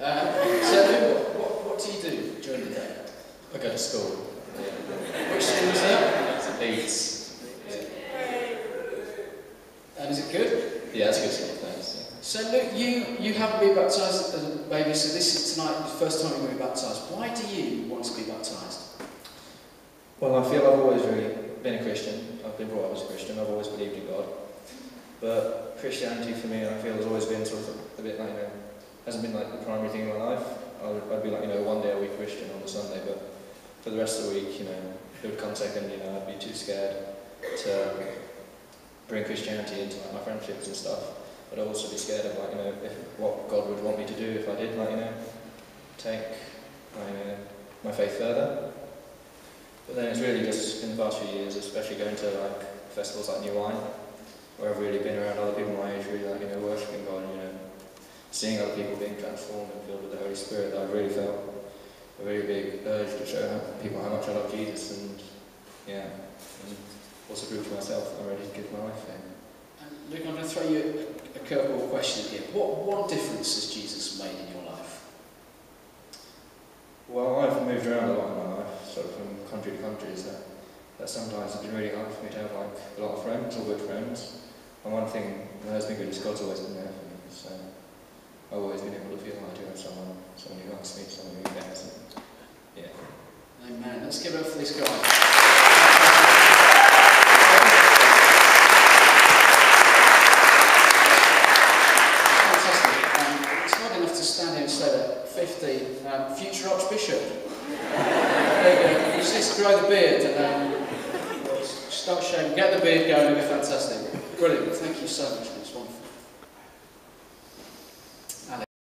So, what do you do during the day? I go to school. Which school is that? Leeds. And is it good? Yeah, that's a good school, thanks. Yeah. So Luke, you haven't been baptised as a baby, so this is tonight the first time you're going to be baptised. Why do you want to be baptised? Well, I feel I've always really been a Christian. I've been brought up as a Christian. I've always believed in God. But Christianity for me, I feel, has always been sort of a bit like, hasn't been like the primary thing in my life. I'd be like, one day a week Christian on a Sunday, but for the rest of the week, it would come second, I'd be too scared to bring Christianity into like my friendships and stuff. But I'd also be scared of if what God would want me to do if I did take my faith further. But then it's really just in the past few years, especially going to festivals like New Wine, where I've really been around other people my age, really worshipping God, seeing other people being transformed and filled with the Holy Spirit. That I've really felt a very big urge to show people how much I love Jesus, and also prove to myself I'm ready to give my life to Him. And Luke, I'm going to throw you a curveball question here. What difference has Jesus made in your life? Well, I've moved around a lot in my life, sort of from country to country, so that sometimes it's been really hard for me to have a lot of friends, or good friends. And one thing that has been good is God's always been there for me, so I've always been able to feel like I do have someone who likes me, someone who cares. And, Amen. Let's give it up for this guy. Fantastic. It's not enough to stand here and say that 50, future Archbishop. There you go. You just grow the beard and start shaving. Get the beard going, it'll be fantastic. Brilliant. Thank you so much.